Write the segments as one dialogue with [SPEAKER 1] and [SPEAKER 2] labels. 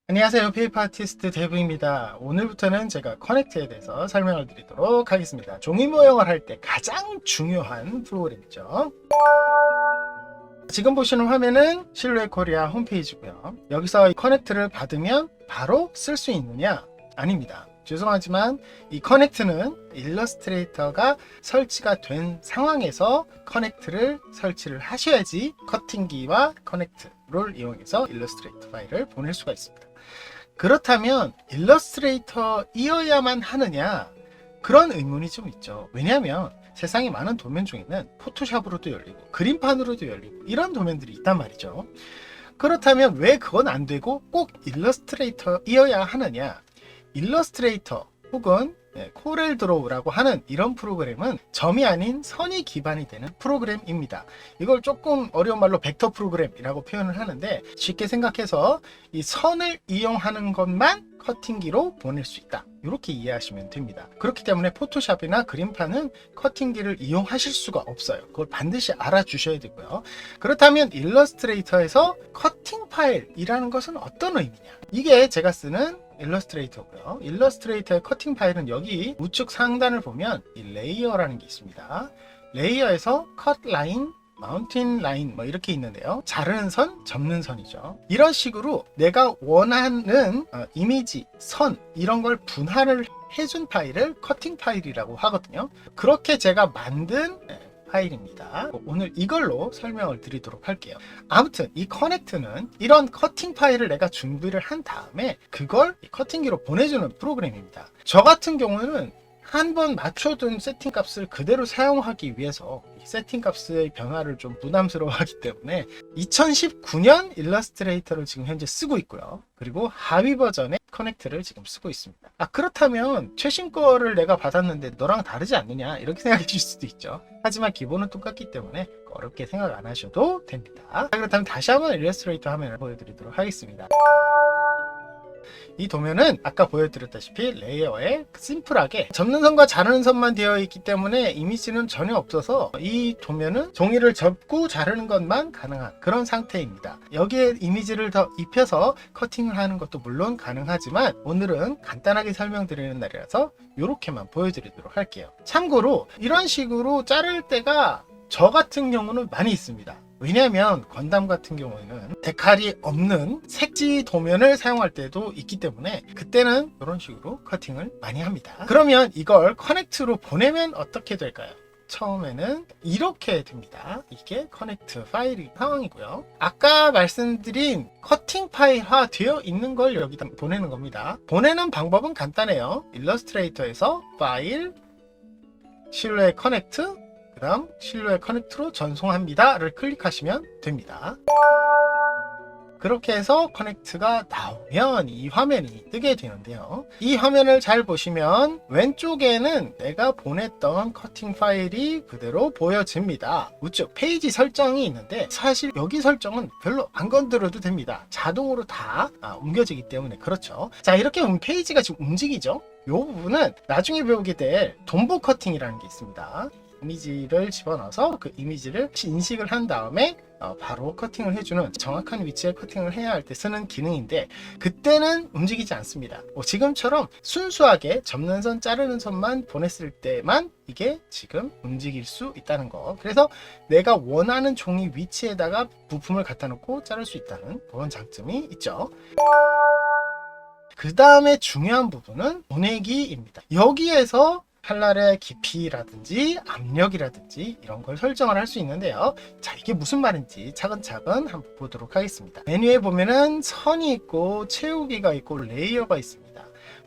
[SPEAKER 1] 안녕하세요. 페이퍼 아티스트 데브입니다. 오늘부터는 제가 커넥트에 대해서 설명을 드리도록 하겠습니다. 종이 모형을 할 때 가장 중요한 프로그램이죠. 지금 보시는 화면은 실루엣 코리아 홈페이지고요. 여기서 이 커넥트를 받으면 바로 쓸 수 있느냐? 아닙니다. 죄송하지만 이 커넥트는 일러스트레이터가 설치가 된 상황에서 커넥트를 설치를 하셔야지 커팅기와 커넥트를 이용해서 일러스트레이터 파일을 보낼 수가 있습니다. 그렇다면 일러스트레이터이어야만 하느냐? 그런 의문이 좀 있죠. 왜냐하면 세상에 많은 도면 중에는 포토샵으로도 열리고 그림판으로도 열리고 이런 도면들이 있단 말이죠. 그렇다면 왜 그건 안 되고 꼭 일러스트레이터이어야 하느냐? 일러스트레이터 혹은 코렐 드로우라고 하는 이런 프로그램은 점이 아닌 선이 기반이 되는 프로그램입니다. 이걸 조금 어려운 말로 벡터 프로그램이라고 표현을 하는데, 쉽게 생각해서 이 선을 이용하는 것만 커팅기로 보낼 수 있다, 이렇게 이해하시면 됩니다. 그렇기 때문에 포토샵이나 그림판은 커팅기를 이용하실 수가 없어요. 그걸 반드시 알아주셔야 되고요. 그렇다면 일러스트레이터에서 커팅 파일이라는 것은 어떤 의미냐? 이게 제가 쓰는 일러스트레이터고요. 일러스트레이터의 커팅 파일은 여기 우측 상단을 보면 이 레이어라는 게 있습니다. 레이어에서 컷 라인, 마운틴 라인 뭐 이렇게 있는데요. 자르는 선, 접는 선이죠. 이런 식으로 내가 원하는 이미지, 선 이런 걸 분할을 해준 파일을 커팅 파일이라고 하거든요. 그렇게 제가 만든 파일입니다. 오늘 이걸로 설명을 드리도록 할게요. 아무튼 이 커넥트는 이런 커팅 파일을 내가 준비를 한 다음에 그걸 커팅기로 보내주는 프로그램입니다. 저 같은 경우는 한번 맞춰둔 세팅 값을 그대로 사용하기 위해서 이 세팅 값의 변화를 좀 부담스러워하기 때문에 2019년 일러스트레이터를 지금 현재 쓰고 있고요. 그리고 하위 버전의 커넥트를 지금 쓰고 있습니다. 그렇다면 최신 거를 내가 받았는데 너랑 다르지 않느냐, 이렇게 생각해 주실 수도 있죠. 하지만 기본은 똑같기 때문에 어렵게 생각 안 하셔도 됩니다. 그렇다면 다시 한번 일러스트레이터 화면을 보여드리도록 하겠습니다. 이 도면은 아까 보여드렸다시피 레이어에 심플하게 접는 선과 자르는 선만 되어 있기 때문에 이미지는 전혀 없어서 이 도면은 종이를 접고 자르는 것만 가능한 그런 상태입니다. 여기에 이미지를 더 입혀서 커팅을 하는 것도 물론 가능하지만 오늘은 간단하게 설명드리는 날이라서 이렇게만 보여드리도록 할게요. 참고로 이런 식으로 자를 때가 저 같은 경우는 많이 있습니다. 왜냐하면 건담 같은 경우에는 데칼이 없는 색지 도면을 사용할 때도 있기 때문에 그때는 이런 식으로 커팅을 많이 합니다. 그러면 이걸 커넥트로 보내면 어떻게 될까요? 처음에는 이렇게 됩니다. 이게 커넥트 파일이 상황이고요. 아까 말씀드린 커팅 파일화 되어 있는 걸 여기다 보내는 겁니다. 보내는 방법은 간단해요. 일러스트레이터에서 파일, 실루엣 커넥트, 그 다음 실루엣 커넥트로 전송합니다 를 클릭하시면 됩니다. 그렇게 해서 커넥트가 나오면 이 화면이 뜨게 되는데요. 이 화면을 잘 보시면 왼쪽에는 내가 보냈던 커팅 파일이 그대로 보여집니다. 우측 페이지 설정이 있는데 사실 여기 설정은 별로 안 건드려도 됩니다. 자동으로 다 옮겨지기 때문에 그렇죠. 자, 이렇게 페이지가 지금 움직이죠. 이 부분은 나중에 배우게 될 돈보 커팅이라는 게 있습니다. 이미지를 집어넣어서 그 이미지를 인식을 한 다음에 바로 커팅을 해주는, 정확한 위치에 커팅을 해야 할 때 쓰는 기능인데 그때는 움직이지 않습니다. 지금처럼 순수하게 접는 선, 자르는 선만 보냈을 때만 이게 지금 움직일 수 있다는 거. 그래서 내가 원하는 종이 위치에다가 부품을 갖다 놓고 자를 수 있다는 그런 장점이 있죠. 그 다음에 중요한 부분은 보내기입니다. 여기에서 칼날의 깊이라든지 압력이라든지 이런 걸 설정을 할 수 있는데요. 자, 이게 무슨 말인지 차근차근 한번 보도록 하겠습니다. 메뉴에 보면은 선이 있고 채우기가 있고 레이어가 있습니다.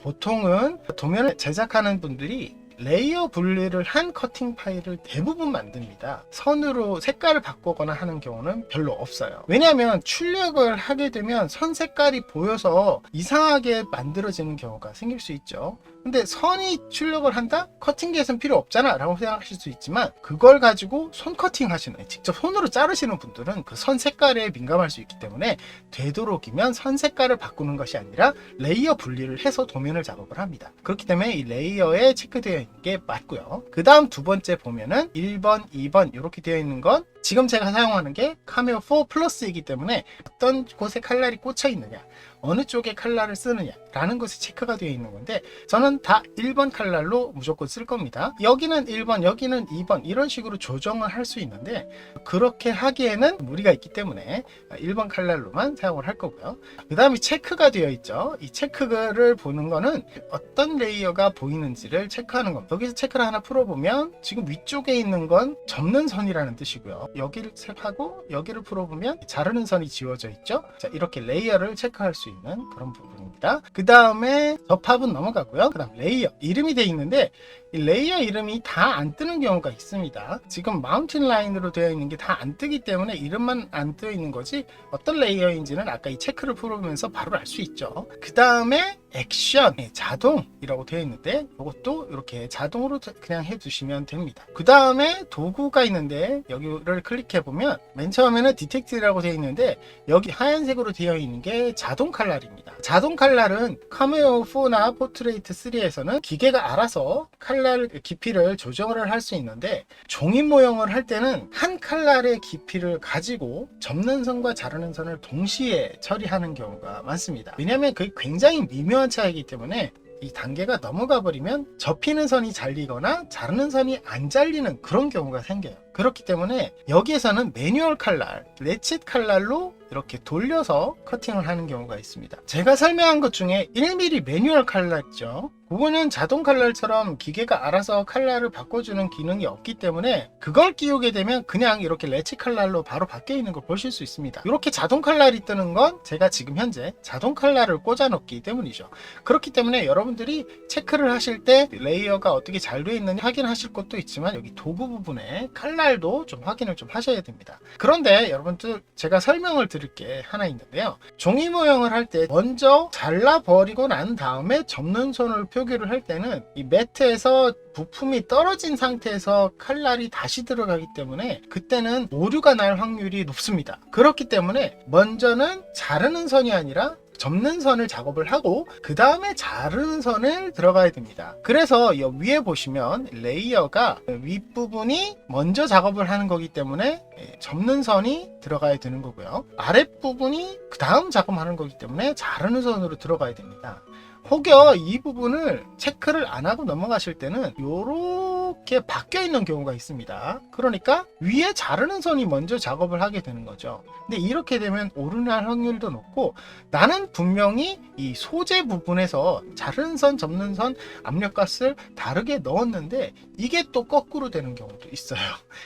[SPEAKER 1] 보통은 도면을 제작하는 분들이 레이어 분리를 한 커팅 파일을 대부분 만듭니다. 선으로 색깔을 바꾸거나 하는 경우는 별로 없어요. 왜냐하면 출력을 하게 되면 선 색깔이 보여서 이상하게 만들어지는 경우가 생길 수 있죠. 근데 선이 출력을 한다? 커팅기에서는 필요 없잖아 라고 생각하실 수 있지만 그걸 가지고 손 커팅 하시는, 직접 손으로 자르시는 분들은 그 선 색깔에 민감할 수 있기 때문에 되도록이면 선 색깔을 바꾸는 것이 아니라 레이어 분리를 해서 도면을 작업을 합니다. 그렇기 때문에 이 레이어에 체크되어 있는 게 맞고요. 그 다음 두 번째 보면은 1번, 2번 이렇게 되어 있는 건 지금 제가 사용하는 게 카메오 4 플러스이기 때문에 어떤 곳에 칼날이 꽂혀 있느냐, 어느 쪽에 칼날을 쓰느냐 라는 것이 체크가 되어 있는 건데, 저는 다 1번 칼날로 무조건 쓸 겁니다. 여기는 1번, 여기는 2번 이런 식으로 조정을 할 수 있는데, 그렇게 하기에는 무리가 있기 때문에 1번 칼날로만 사용을 할 거고요. 그 다음에 체크가 되어 있죠. 이 체크를 보는 거는 어떤 레이어가 보이는지를 체크하는 겁니다. 여기서 체크를 하나 풀어보면 지금 위쪽에 있는 건 접는 선이라는 뜻이고요. 여기를 체크하고 여기를 풀어보면 자르는 선이 지워져 있죠. 자, 이렇게 레이어를 체크할 수 있는 그런 부분입니다. 그 다음에 접합은 넘어가고요. 그 다음 레이어 이름이 되어 있는데, 이 레이어 이름이 다 안 뜨는 경우가 있습니다. 지금 마운틴 라인으로 되어 있는 게 다 안 뜨기 때문에 이름만 안 뜨어 있는 거지, 어떤 레이어인지는 아까 이 체크를 풀어보면서 바로 알 수 있죠. 그 다음에 액션, 자동이라고 되어 있는데, 이것도 이렇게 자동으로 그냥 해두시면 됩니다. 그 다음에 도구가 있는데, 여기를 클릭해 보면 맨 처음에는 디텍트라고 되어 있는데, 여기 하얀색으로 되어 있는 게 자동 칼날입니다. 자동 칼날은 카메오 4나 포트레이트 3에서는 기계가 알아서 칼날 깊이를 조정을 할 수 있는데, 종이 모형을 할 때는 한 칼날의 깊이를 가지고 접는 선과 자르는 선을 동시에 처리하는 경우가 많습니다. 왜냐하면 그게 굉장히 미묘한 차이기 때문에 이 단계가 넘어가 버리면 접히는 선이 잘리거나 자르는 선이 안 잘리는 그런 경우가 생겨요. 그렇기 때문에 여기에서는 매뉴얼 칼날, 레칫 칼날로 이렇게 돌려서 커팅을 하는 경우가 있습니다. 제가 설명한 것 중에 1mm 매뉴얼 칼날 있죠. 그거는 자동 칼날처럼 기계가 알아서 칼날을 바꿔주는 기능이 없기 때문에, 그걸 끼우게 되면 그냥 이렇게 레칫 칼날로 바로 바뀌어 있는 걸 보실 수 있습니다. 이렇게 자동 칼날이 뜨는 건 제가 지금 현재 자동 칼날을 꽂아 놓기 때문이죠. 그렇기 때문에 여러분들이 체크를 하실 때 레이어가 어떻게 잘 되어 있는지 확인하실 것도 있지만, 여기 도구 부분에 칼날도 좀 확인을 좀 하셔야 됩니다. 그런데 여러분들, 제가 설명을 드릴 게 하나 있는데요. 종이 모형을 할 때 먼저 잘라버리고 난 다음에 접는 선을 표기를 할 때는 이 매트에서 부품이 떨어진 상태에서 칼날이 다시 들어가기 때문에 그때는 오류가 날 확률이 높습니다. 그렇기 때문에 먼저는 자르는 선이 아니라 접는 선을 작업을 하고 그 다음에 자르는 선을 들어가야 됩니다. 그래서 여기 위에 보시면 레이어가 윗부분이 먼저 작업을 하는 거기 때문에 접는 선이 들어가야 되는 거고요. 아랫부분이 그 다음 작업하는 거기 때문에 자르는 선으로 들어가야 됩니다. 혹여 이 부분을 체크를 안 하고 넘어가실 때는 이렇게 바뀌어 있는 경우가 있습니다. 그러니까 위에 자르는 선이 먼저 작업을 하게 되는 거죠. 근데 이렇게 되면 오류날 확률도 높고, 나는 분명히 이 소재 부분에서 자르는 선, 접는 선, 압력값을 다르게 넣었는데 이게 또 거꾸로 되는 경우도 있어요.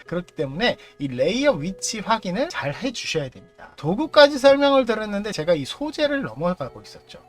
[SPEAKER 1] 그렇기 때문에 이 레이어 위치 확인을 잘 해주셔야 됩니다. 도구까지 설명을 드렸는데 제가 이 소재를 넘어가고 있었죠.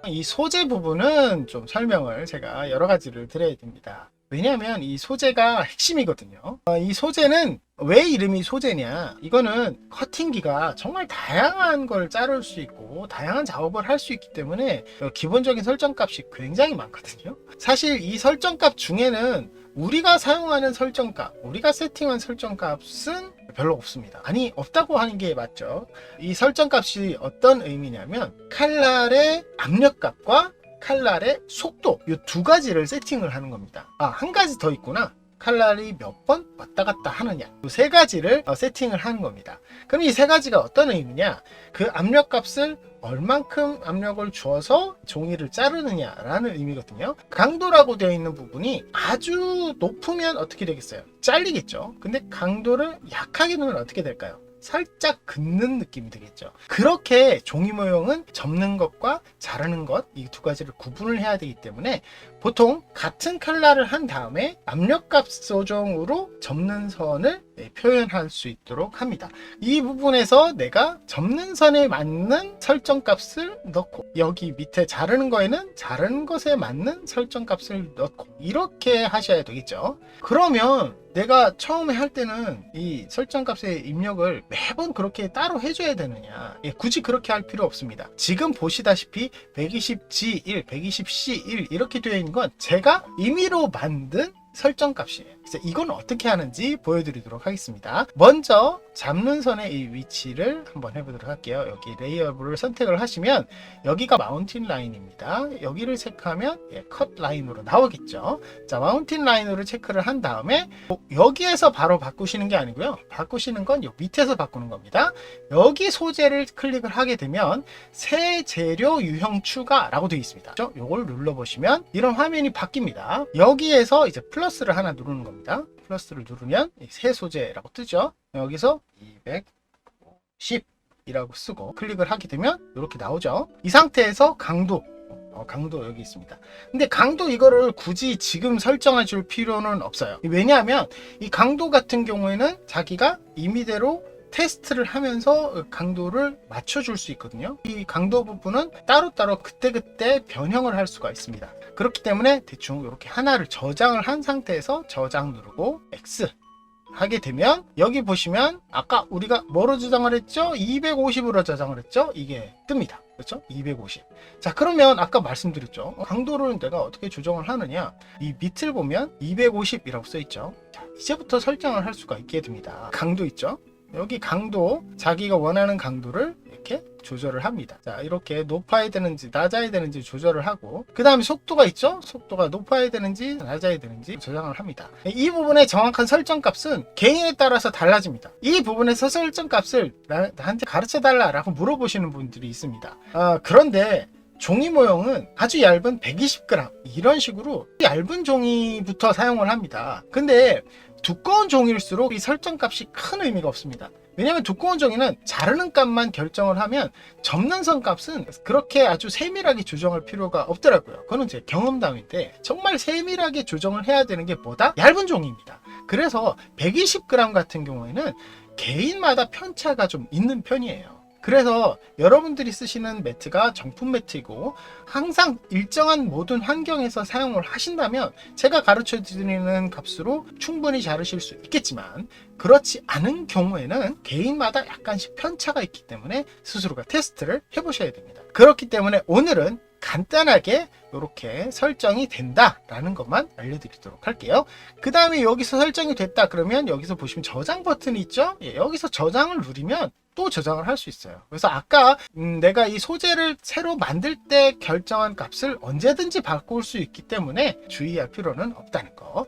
[SPEAKER 1] 이 소재 부분은 좀 설명을 제가 여러 가지를 드려야 됩니다. 왜냐하면 이 소재가 핵심이거든요. 이 소재는 왜 이름이 소재냐, 이거는 커팅기가 정말 다양한 걸 자를 수 있고 다양한 작업을 할 수 있기 때문에 기본적인 설정값이 굉장히 많거든요. 사실 이 설정값 중에는 우리가 사용하는 설정값, 우리가 세팅한 설정값은 별로 없습니다. 아니, 없다고 하는 게 맞죠. 이 설정값이 어떤 의미냐면 칼날의 압력값과 칼날의 속도, 이 두 가지를 세팅을 하는 겁니다. 한 가지 더 있구나. 칼날이 몇 번 왔다 갔다 하느냐, 이 세 가지를 세팅을 하는 겁니다. 그럼 이 세 가지가 어떤 의미냐, 그 압력값을 얼만큼 압력을 주어서 종이를 자르느냐 라는 의미거든요. 강도라고 되어 있는 부분이 아주 높으면 어떻게 되겠어요? 잘리겠죠. 근데 강도를 약하게 놓으면 어떻게 될까요? 살짝 긋는 느낌이 되겠죠. 그렇게 종이 모형은 접는 것과 자르는 것, 이 두 가지를 구분을 해야 되기 때문에 보통 같은 칼날을 한 다음에 압력값 조정으로 접는 선을 표현할 수 있도록 합니다. 이 부분에서 내가 접는 선에 맞는 설정값을 넣고, 여기 밑에 자르는 거에는 자르는 것에 맞는 설정값을 넣고, 이렇게 하셔야 되겠죠. 그러면 내가 처음에 할 때는 이 설정값의 입력을 매번 그렇게 따로 해줘야 되느냐, 굳이 그렇게 할 필요 없습니다. 지금 보시다시피 120G1, 120C1 이렇게 되어 있는 건 제가 임의로 만든 설정 값이에요. 그래서 이건 어떻게 하는지 보여드리도록 하겠습니다. 먼저 잡는 선의 이 위치를 한번 해보도록 할게요. 여기 레이어블을 선택을 하시면 여기가 마운틴 라인입니다. 여기를 체크하면 컷 라인으로 나오겠죠. 자, 마운틴 라인으로 체크를 한 다음에 여기에서 바로 바꾸시는 게 아니고요. 바꾸시는 건 요 밑에서 바꾸는 겁니다. 여기 소재를 클릭을 하게 되면 새 재료 유형 추가라고 되어 있습니다. 요걸 눌러보시면 이런 화면이 바뀝니다. 여기에서 이제 플러스를 하나 누르는 겁니다. 플러스를 누르면 새 소재라고 뜨죠. 여기서 250이라고 쓰고 클릭을 하게 되면 이렇게 나오죠. 이 상태에서 강도 여기 있습니다. 근데 강도 이거를 굳이 지금 설정해 줄 필요는 없어요. 왜냐하면 이 강도 같은 경우에는 자기가 임의대로 테스트를 하면서 강도를 맞춰줄 수 있거든요. 이 강도 부분은 따로따로 그때그때 변형을 할 수가 있습니다. 그렇기 때문에 대충 이렇게 하나를 저장을 한 상태에서 저장 누르고 X 하게 되면 여기 보시면 아까 우리가 뭐로 저장을 했죠? 250으로 저장을 했죠? 이게 뜹니다. 그렇죠? 250. 자, 그러면 아까 말씀드렸죠. 강도를 내가 어떻게 조정을 하느냐? 이 밑을 보면 250이라고 써 있죠. 자, 이제부터 설정을 할 수가 있게 됩니다. 강도 있죠? 여기 강도, 자기가 원하는 강도를 이렇게 조절을 합니다. 자, 이렇게 높아야 되는지 낮아야 되는지 조절을 하고, 그 다음에 속도가 있죠? 속도가 높아야 되는지 낮아야 되는지 조정을 합니다. 이 부분의 정확한 설정 값은 개인에 따라서 달라집니다. 이 부분에서 설정 값을 나한테 가르쳐 달라라고 물어보시는 분들이 있습니다. 그런데 종이 모형은 아주 얇은 120g 이런 식으로 얇은 종이부터 사용을 합니다. 근데 두꺼운 종일수록 이 설정 값이 큰 의미가 없습니다. 왜냐하면 두꺼운 종이는 자르는 값만 결정을 하면 접는 선 값은 그렇게 아주 세밀하게 조정할 필요가 없더라고요. 그건 제 경험담인데 정말 세밀하게 조정을 해야 되는 게 뭐다? 얇은 종이입니다. 그래서 120g 같은 경우에는 개인마다 편차가 좀 있는 편이에요. 그래서 여러분들이 쓰시는 매트가 정품 매트이고 항상 일정한 모든 환경에서 사용을 하신다면 제가 가르쳐 드리는 값으로 충분히 자르실 수 있겠지만 그렇지 않은 경우에는 개인마다 약간씩 편차가 있기 때문에 스스로가 테스트를 해보셔야 됩니다. 그렇기 때문에 오늘은 간단하게 이렇게 설정이 된다라는 것만 알려드리도록 할게요. 그 다음에 여기서 설정이 됐다 그러면 여기서 보시면 저장 버튼이 있죠. 여기서 저장을 누르면 또 저장을 할 수 있어요. 그래서 아까 내가 이 소재를 새로 만들 때 결정한 값을 언제든지 바꿀 수 있기 때문에 주의할 필요는 없다는 거.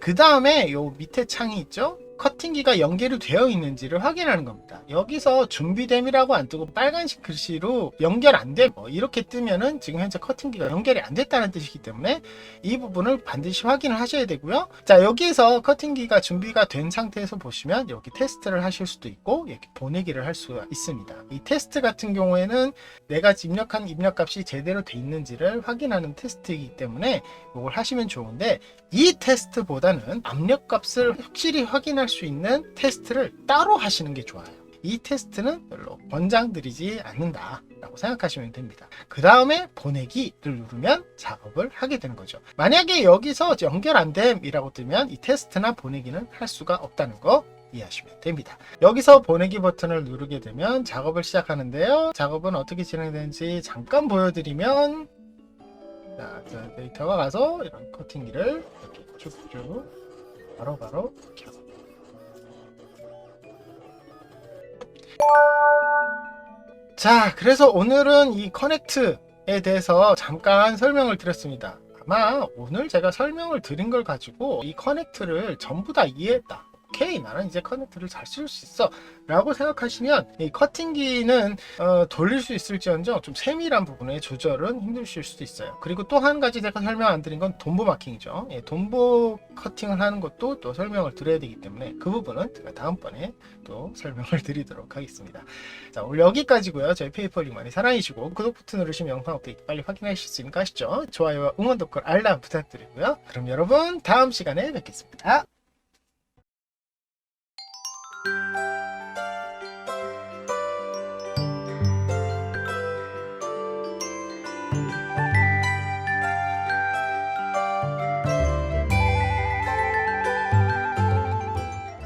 [SPEAKER 1] 그 다음에 요 밑에 창이 있죠. 커팅기가 연결이 되어 있는지를 확인하는 겁니다. 여기서 준비됨이라고 안 뜨고 빨간색 글씨로 연결 안 돼 이렇게 뜨면은 지금 현재 커팅기가 연결이 안 됐다는 뜻이기 때문에 이 부분을 반드시 확인을 하셔야 되고요. 자, 여기에서 커팅기가 준비가 된 상태에서 보시면 여기 테스트를 하실 수도 있고 여기 보내기를 할 수가 있습니다. 이 테스트 같은 경우에는 내가 입력한 입력값이 제대로 돼 있는지를 확인하는 테스트이기 때문에 이걸 하시면 좋은데 이 테스트보다는 압력값을 확실히 확인할 수 있는 테스트를 따로 하시는 게 좋아요. 이 테스트는 별로 권장드리지 않는다 라고 생각하시면 됩니다. 그 다음에 보내기를 누르면 작업을 하게 되는 거죠. 만약에 여기서 연결 안 됨이라고 뜨면 이 테스트나 보내기는 할 수가 없다는 거 이해하시면 됩니다. 여기서 보내기 버튼을 누르게 되면 작업을 시작하는데요. 작업은 어떻게 진행되는지 잠깐 보여드리면 자, 데이터가 가서 이런 커팅기를 이렇게 쭉쭉 바로바로 이렇게 하고 자, 그래서 오늘은 이 커넥트에 대해서 잠깐 설명을 드렸습니다. 아마 오늘 제가 설명을 드린 걸 가지고 이 커넥트를 전부 다 이해했다. 오케이, 나는 이제 커넥트를 잘 쓸 수 있어 라고 생각하시면 이 커팅기는 돌릴 수 있을지언정 좀 세밀한 부분의 조절은 힘드실 수도 있어요. 그리고 또 한 가지 제가 설명 안 드린 건 돈보 마킹이죠. 돈보 커팅을 하는 것도 또 설명을 드려야 되기 때문에 그 부분은 제가 다음번에 또 설명을 드리도록 하겠습니다. 자, 오늘 여기까지고요. 저희 페이퍼링 많이 사랑해주시고 구독 버튼 누르시면 영상 업데이트 빨리 확인하실 수 있는 거 아시죠? 좋아요와 응원 댓글 알람 부탁드리고요. 그럼 여러분 다음 시간에 뵙겠습니다.